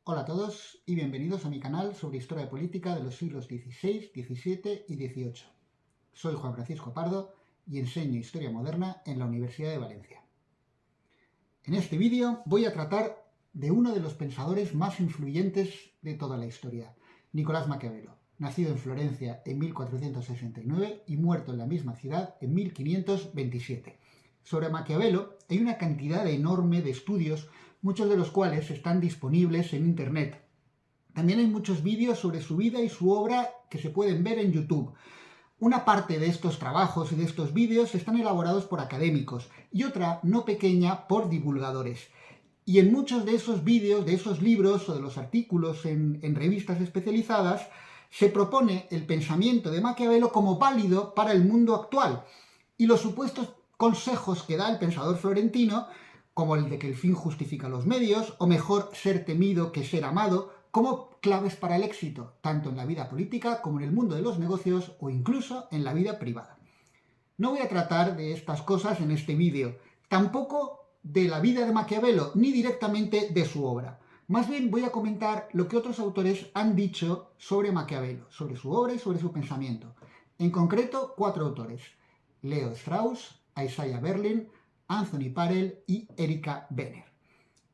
Hola a todos y bienvenidos a mi canal sobre historia política de los siglos XVI, XVII y XVIII. Soy Juan Francisco Pardo y enseño Historia Moderna en la Universidad de Valencia. En este vídeo voy a tratar de uno de los pensadores más influyentes de toda la historia, Nicolás Maquiavelo, nacido en Florencia en 1469 y muerto en la misma ciudad en 1527. Sobre Maquiavelo hay una cantidad enorme de estudios, muchos de los cuales están disponibles en Internet. También hay muchos vídeos sobre su vida y su obra que se pueden ver en YouTube. Una parte de estos trabajos y de estos vídeos están elaborados por académicos y otra, no pequeña, por divulgadores. Y en muchos de esos vídeos, de esos libros o de los artículos en revistas especializadas, se propone el pensamiento de Maquiavelo como válido para el mundo actual. Y los supuestos consejos que da el pensador florentino, como el de que el fin justifica los medios, o mejor ser temido que ser amado, como claves para el éxito, tanto en la vida política como en el mundo de los negocios o incluso en la vida privada. No voy a tratar de estas cosas en este vídeo, tampoco de la vida de Maquiavelo, ni directamente de su obra. Más bien voy a comentar lo que otros autores han dicho sobre Maquiavelo, sobre su obra y sobre su pensamiento. En concreto, 4 autores: Leo Strauss, Isaiah Berlin, Anthony Parel y Erika Benner.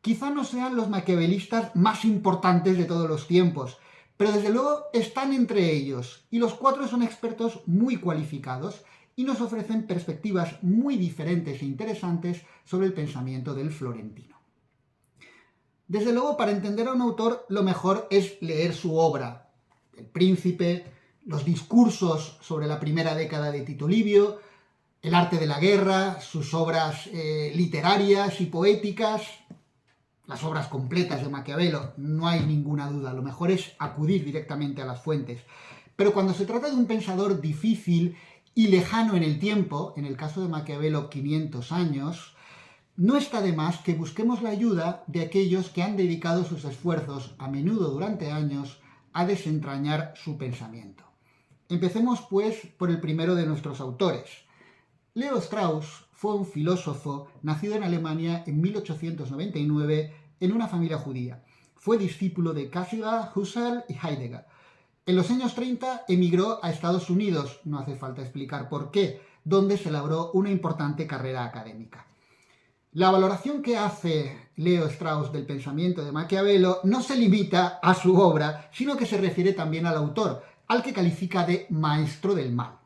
Quizá no sean los maquiavelistas más importantes de todos los tiempos, pero desde luego están entre ellos, y los 4 son expertos muy cualificados y nos ofrecen perspectivas muy diferentes e interesantes sobre el pensamiento del florentino. Desde luego, para entender a un autor, lo mejor es leer su obra: El Príncipe, los discursos sobre la primera década de Tito Livio, El arte de la guerra, sus obras literarias y poéticas, las obras completas de Maquiavelo. No hay ninguna duda, lo mejor es acudir directamente a las fuentes. Pero cuando se trata de un pensador difícil y lejano en el tiempo, en el caso de Maquiavelo 500 años, no está de más que busquemos la ayuda de aquellos que han dedicado sus esfuerzos, a menudo durante años, a desentrañar su pensamiento. Empecemos, pues, por el primero de nuestros autores. Leo Strauss fue un filósofo nacido en Alemania en 1899 en una familia judía. Fue discípulo de Cassirer, Husserl y Heidegger. En los años 30 emigró a Estados Unidos, no hace falta explicar por qué, donde se labró una importante carrera académica. La valoración que hace Leo Strauss del pensamiento de Maquiavelo no se limita a su obra, sino que se refiere también al autor, al que califica de maestro del mal.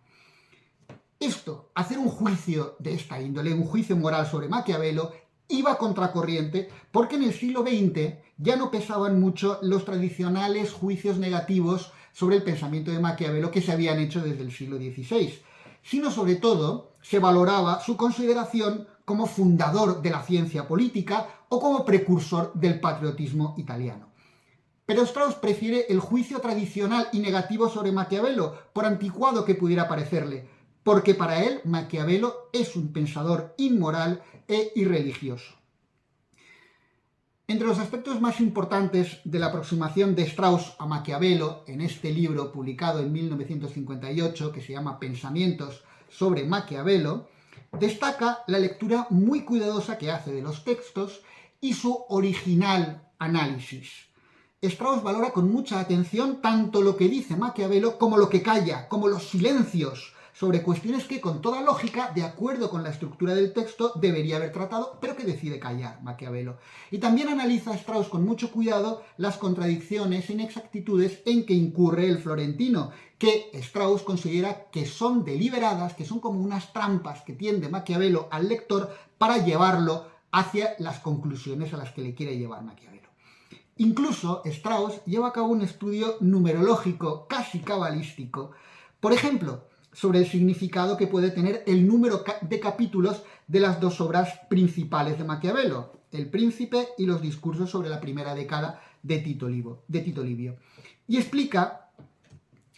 Hacer un juicio de esta índole, un juicio moral sobre Maquiavelo, iba contracorriente porque en el siglo XX ya no pesaban mucho los tradicionales juicios negativos sobre el pensamiento de Maquiavelo que se habían hecho desde el siglo XVI, sino sobre todo se valoraba su consideración como fundador de la ciencia política o como precursor del patriotismo italiano. Pero Strauss prefiere el juicio tradicional y negativo sobre Maquiavelo, por anticuado que pudiera parecerle, porque para él Maquiavelo es un pensador inmoral e irreligioso. Entre los aspectos más importantes de la aproximación de Strauss a Maquiavelo en este libro publicado en 1958, que se llama Pensamientos sobre Maquiavelo, destaca la lectura muy cuidadosa que hace de los textos y su original análisis. Strauss valora con mucha atención tanto lo que dice Maquiavelo como lo que calla, como los silencios sobre cuestiones que, con toda lógica, de acuerdo con la estructura del texto, debería haber tratado, pero que decide callar Maquiavelo. Y también analiza Strauss con mucho cuidado las contradicciones e inexactitudes en que incurre el florentino, que Strauss considera que son deliberadas, que son como unas trampas que tiende Maquiavelo al lector para llevarlo hacia las conclusiones a las que le quiere llevar Maquiavelo. Incluso Strauss lleva a cabo un estudio numerológico, casi cabalístico. Por ejemplo, sobre el significado que puede tener el número de capítulos de las 2 obras principales de Maquiavelo, El Príncipe y los discursos sobre la primera década de Tito Livio. Y explica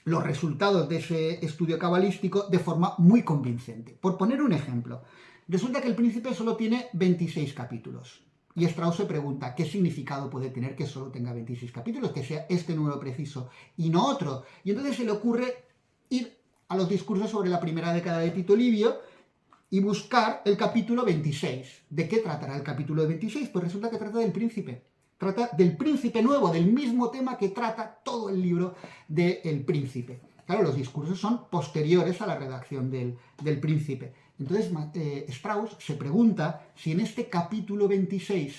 los resultados de ese estudio cabalístico de forma muy convincente. Por poner un ejemplo, resulta que El Príncipe solo tiene 26 capítulos. Y Strauss se pregunta qué significado puede tener que solo tenga 26 capítulos, que sea este número preciso y no otro. Y entonces se le ocurre ir a los discursos sobre la primera década de Tito Livio y buscar el capítulo 26. ¿De qué tratará el capítulo 26? Pues resulta que trata del príncipe. Trata del príncipe nuevo, del mismo tema que trata todo el libro de El Príncipe. Claro, los discursos son posteriores a la redacción del Príncipe. Entonces Strauss se pregunta si en este capítulo 26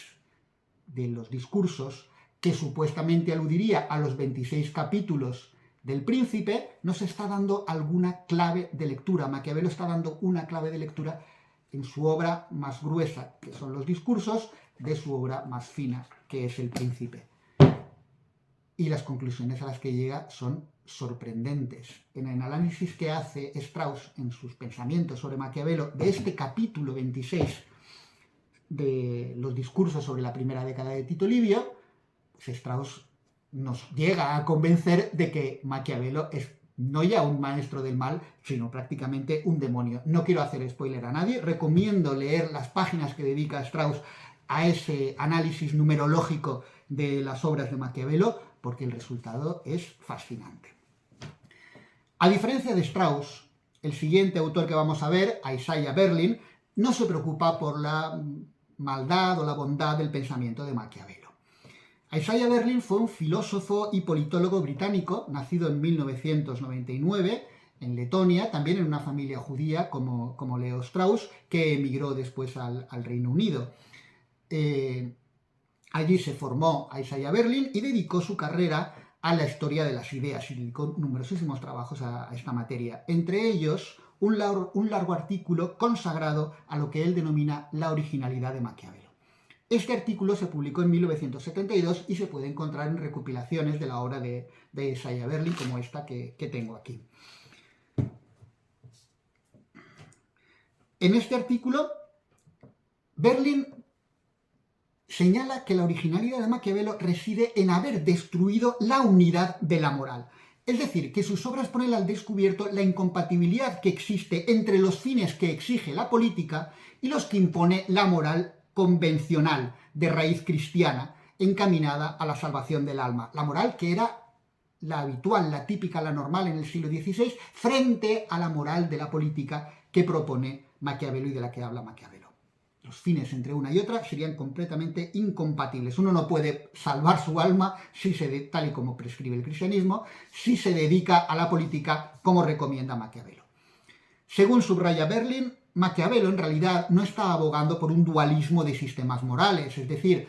de los discursos, que supuestamente aludiría a los 26 capítulos del Príncipe, nos está dando alguna clave de lectura. Maquiavelo está dando una clave de lectura en su obra más gruesa, que son los discursos, de su obra más fina, que es El Príncipe. Y las conclusiones a las que llega son sorprendentes. En el análisis que hace Strauss en sus pensamientos sobre Maquiavelo, de este capítulo 26 de los discursos sobre la primera década de Tito Livio, pues Strauss nos llega a convencer de que Maquiavelo es no ya un maestro del mal, sino prácticamente un demonio. No quiero hacer spoiler a nadie, recomiendo leer las páginas que dedica Strauss a ese análisis numerológico de las obras de Maquiavelo, porque el resultado es fascinante. A diferencia de Strauss, el siguiente autor que vamos a ver, Isaiah Berlin, no se preocupa por la maldad o la bondad del pensamiento de Maquiavelo. Isaiah Berlin fue un filósofo y politólogo británico, nacido en 1999 en Letonia, también en una familia judía como Leo Strauss, que emigró después al Reino Unido. Allí se formó Isaiah Berlin y dedicó su carrera a la historia de las ideas y dedicó numerosísimos trabajos a esta materia, entre ellos un largo artículo consagrado a lo que él denomina la originalidad de Maquiavelo. Este artículo se publicó en 1972 y se puede encontrar en recopilaciones de la obra de Isaiah Berlin, como esta que tengo aquí. En este artículo, Berlin señala que la originalidad de Maquiavelo reside en haber destruido la unidad de la moral. Es decir, que sus obras ponen al descubierto la incompatibilidad que existe entre los fines que exige la política y los que impone la moral convencional, de raíz cristiana, encaminada a la salvación del alma. La moral que era la habitual, la típica, la normal en el siglo XVI, frente a la moral de la política que propone Maquiavelo y de la que habla Maquiavelo. Los fines entre una y otra serían completamente incompatibles. Uno no puede salvar su alma, tal y como prescribe el cristianismo, si se dedica a la política como recomienda Maquiavelo. Según subraya Berlin, Maquiavelo en realidad no está abogando por un dualismo de sistemas morales, es decir,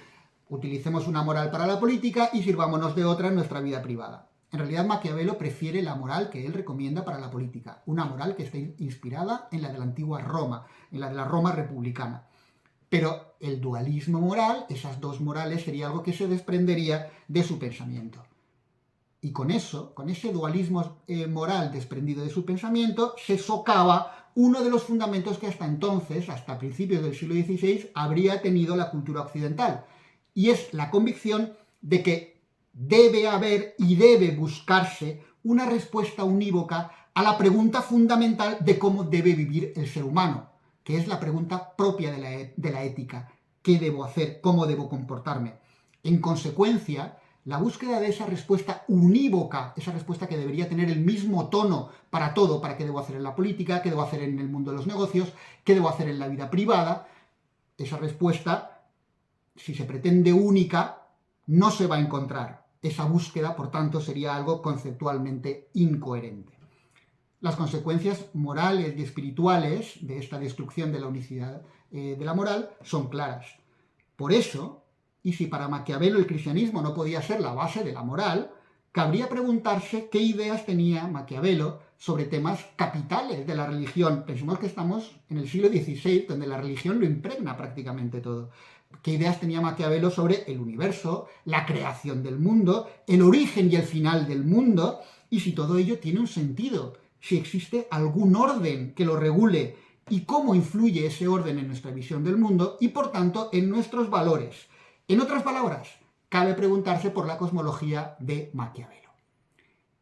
utilicemos una moral para la política y sirvámonos de otra en nuestra vida privada. En realidad Maquiavelo prefiere la moral que él recomienda para la política, una moral que está inspirada en la de la antigua Roma, en la de la Roma republicana. Pero el dualismo moral, esas dos morales, sería algo que se desprendería de su pensamiento. Y con eso, con ese dualismo moral desprendido de su pensamiento, se socava uno de los fundamentos que hasta entonces, hasta principios del siglo XVI, habría tenido la cultura occidental. Y es la convicción de que debe haber y debe buscarse una respuesta unívoca a la pregunta fundamental de cómo debe vivir el ser humano, que es la pregunta propia de la ética. ¿Qué debo hacer? ¿Cómo debo comportarme? En consecuencia, la búsqueda de esa respuesta unívoca, esa respuesta que debería tener el mismo tono para todo, para qué debo hacer en la política, qué debo hacer en el mundo de los negocios, qué debo hacer en la vida privada, esa respuesta, si se pretende única, no se va a encontrar. Esa búsqueda, por tanto, sería algo conceptualmente incoherente. Las consecuencias morales y espirituales de esta destrucción de la unicidad de la moral son claras. Por eso, y si para Maquiavelo el cristianismo no podía ser la base de la moral, cabría preguntarse qué ideas tenía Maquiavelo sobre temas capitales de la religión. Pensemos que estamos en el siglo XVI, donde la religión lo impregna prácticamente todo. ¿Qué ideas tenía Maquiavelo sobre el universo, la creación del mundo, el origen y el final del mundo? Y si todo ello tiene un sentido, si existe algún orden que lo regule y cómo influye ese orden en nuestra visión del mundo y, por tanto, en nuestros valores. En otras palabras, cabe preguntarse por la cosmología de Maquiavelo.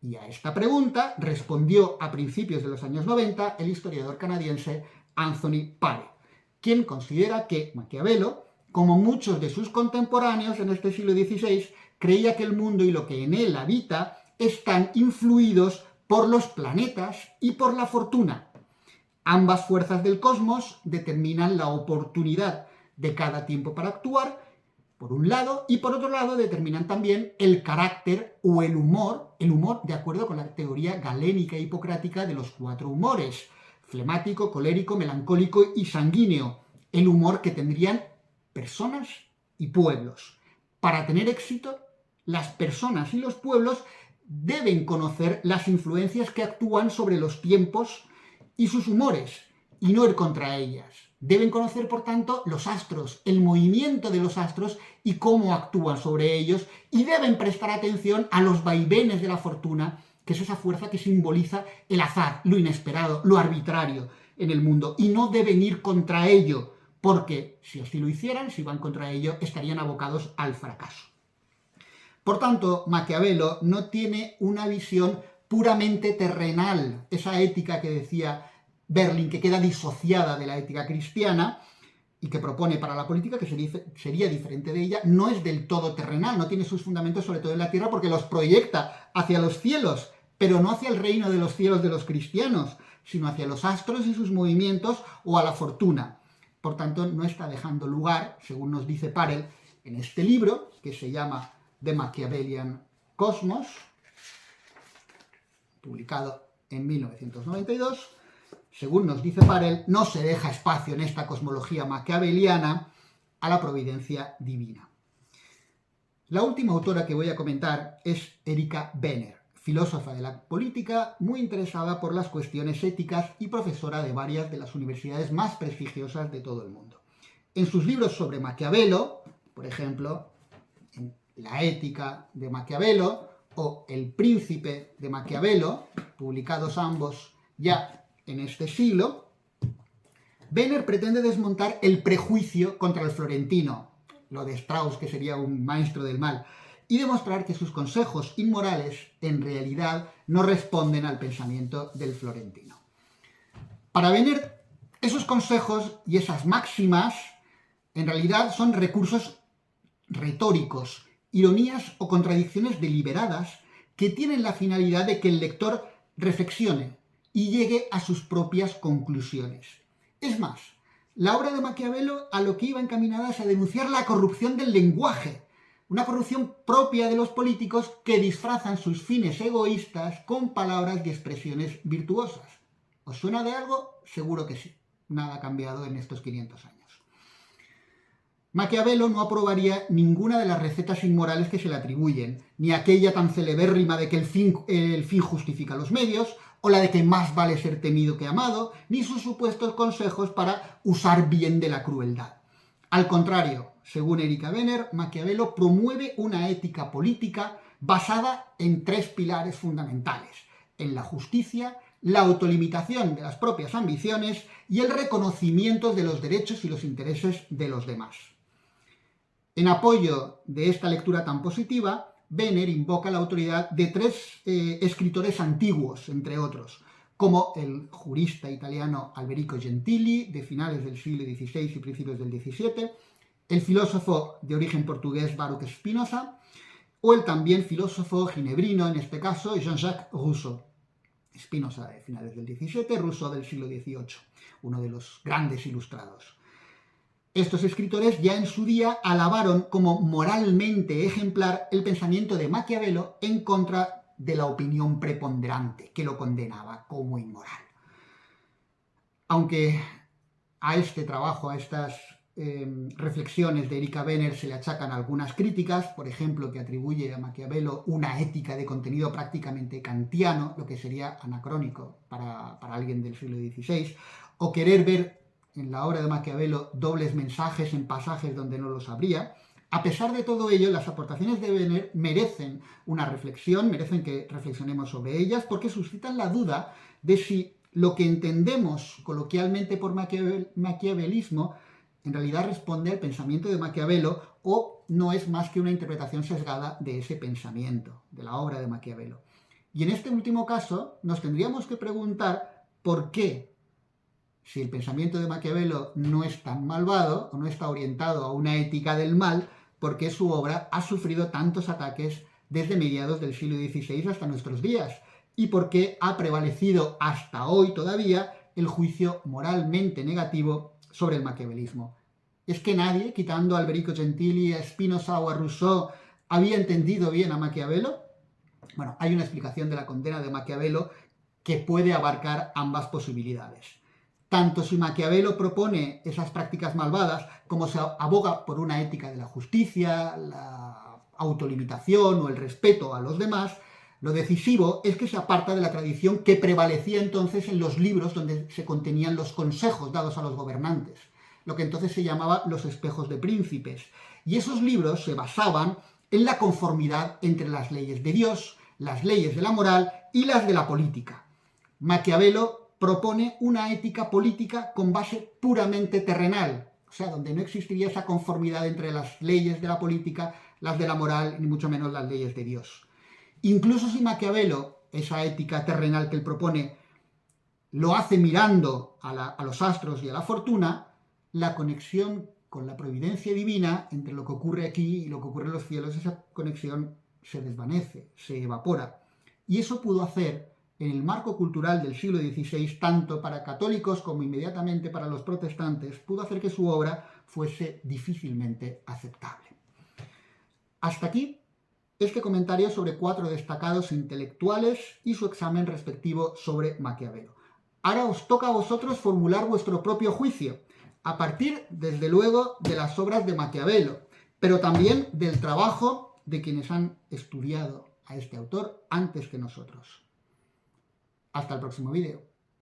Y a esta pregunta respondió a principios de los años 90 el historiador canadiense Anthony Pare, quien considera que Maquiavelo, como muchos de sus contemporáneos en este siglo XVI, creía que el mundo y lo que en él habita están influidos por los planetas y por la fortuna. Ambas fuerzas del cosmos determinan la oportunidad de cada tiempo para actuar por un lado, y por otro lado determinan también el carácter o el humor de acuerdo con la teoría galénica e hipocrática de los 4 humores: flemático, colérico, melancólico y sanguíneo, el humor que tendrían personas y pueblos. Para tener éxito, las personas y los pueblos deben conocer las influencias que actúan sobre los tiempos y sus humores, y no ir contra ellas. Deben conocer, por tanto, los astros, el movimiento de los astros y cómo actúan sobre ellos, y deben prestar atención a los vaivenes de la fortuna, que es esa fuerza que simboliza el azar, lo inesperado, lo arbitrario en el mundo, y no deben ir contra ello, porque si así lo hicieran, si van contra ello, estarían abocados al fracaso. Por tanto, Maquiavelo no tiene una visión puramente terrenal, esa ética que decía Berlin, que queda disociada de la ética cristiana y que propone para la política, que sería diferente de ella, no es del todo terrenal, no tiene sus fundamentos sobre todo en la tierra, porque los proyecta hacia los cielos, pero no hacia el reino de los cielos de los cristianos, sino hacia los astros y sus movimientos o a la fortuna. Por tanto, no está dejando lugar, según nos dice Parel en este libro, que se llama The Machiavellian Cosmos, publicado en 1992, según nos dice Parel, no se deja espacio en esta cosmología maquiaveliana a la providencia divina. La última autora que voy a comentar es Erika Benner, filósofa de la política muy interesada por las cuestiones éticas y profesora de varias de las universidades más prestigiosas de todo el mundo. En sus libros sobre Maquiavelo, por ejemplo, en La ética de Maquiavelo o El príncipe de Maquiavelo, publicados ambos ya en este siglo, Benner pretende desmontar el prejuicio contra el florentino, lo de Strauss, que sería un maestro del mal, y demostrar que sus consejos inmorales en realidad no responden al pensamiento del florentino. Para Benner, esos consejos y esas máximas en realidad son recursos retóricos, ironías o contradicciones deliberadas que tienen la finalidad de que el lector reflexione y llegue a sus propias conclusiones. Es más, la obra de Maquiavelo a lo que iba encaminada es a denunciar la corrupción del lenguaje, una corrupción propia de los políticos que disfrazan sus fines egoístas con palabras y expresiones virtuosas. ¿Os suena de algo? Seguro que sí. Nada ha cambiado en estos 500 años. Maquiavelo no aprobaría ninguna de las recetas inmorales que se le atribuyen, ni aquella tan celebérrima de que el fin justifica los medios, o la de que más vale ser temido que amado, ni sus supuestos consejos para usar bien de la crueldad. Al contrario, según Erika Benner, Maquiavelo promueve una ética política basada en 3 pilares fundamentales: en la justicia, la autolimitación de las propias ambiciones y el reconocimiento de los derechos y los intereses de los demás. En apoyo de esta lectura tan positiva, Benner invoca la autoridad de 3 escritores antiguos, entre otros, como el jurista italiano Alberico Gentili, de finales del siglo XVI y principios del XVII, el filósofo de origen portugués Baruch Spinoza, o el también filósofo ginebrino, en este caso, Jean-Jacques Rousseau. Spinoza de finales del XVII, Rousseau del siglo XVIII, uno de los grandes ilustrados. Estos escritores ya en su día alabaron como moralmente ejemplar el pensamiento de Maquiavelo en contra de la opinión preponderante, que lo condenaba como inmoral. Aunque a este trabajo, a estas reflexiones de Erika Benner se le achacan algunas críticas, por ejemplo, que atribuye a Maquiavelo una ética de contenido prácticamente kantiano, lo que sería anacrónico para alguien del siglo XVI, o querer ver en la obra de Maquiavelo dobles mensajes en pasajes donde no los habría. A pesar de todo ello, las aportaciones de Benner merecen una reflexión, merecen que reflexionemos sobre ellas, porque suscitan la duda de si lo que entendemos coloquialmente por maquiavelismo en realidad responde al pensamiento de Maquiavelo o no es más que una interpretación sesgada de ese pensamiento, de la obra de Maquiavelo. Y en este último caso nos tendríamos que preguntar por qué, si el pensamiento de Maquiavelo no es tan malvado o no está orientado a una ética del mal, por qué su obra ha sufrido tantos ataques desde mediados del siglo XVI hasta nuestros días y por qué ha prevalecido hasta hoy todavía el juicio moralmente negativo sobre el maquiavelismo. ¿Es que nadie, quitando a Alberico Gentili, a Spinoza o a Rousseau, había entendido bien a Maquiavelo? Bueno, hay una explicación de la condena de Maquiavelo que puede abarcar ambas posibilidades. Tanto si Maquiavelo propone esas prácticas malvadas, como se aboga por una ética de la justicia, la autolimitación o el respeto a los demás, lo decisivo es que se aparta de la tradición que prevalecía entonces en los libros donde se contenían los consejos dados a los gobernantes, lo que entonces se llamaba los espejos de príncipes. Y esos libros se basaban en la conformidad entre las leyes de Dios, las leyes de la moral y las de la política. Maquiavelo propone una ética política con base puramente terrenal, o sea, donde no existiría esa conformidad entre las leyes de la política, las de la moral, ni mucho menos las leyes de Dios. Incluso si Maquiavelo, esa ética terrenal que él propone, lo hace mirando a los astros y a la fortuna, la conexión con la providencia divina entre lo que ocurre aquí y lo que ocurre en los cielos, esa conexión se desvanece, se evapora. Y eso pudo hacer, en el marco cultural del siglo XVI, tanto para católicos como inmediatamente para los protestantes, pudo hacer que su obra fuese difícilmente aceptable. Hasta aquí este comentario sobre 4 destacados intelectuales y su examen respectivo sobre Maquiavelo. Ahora os toca a vosotros formular vuestro propio juicio, a partir, desde luego, de las obras de Maquiavelo, pero también del trabajo de quienes han estudiado a este autor antes que nosotros. Hasta el próximo vídeo.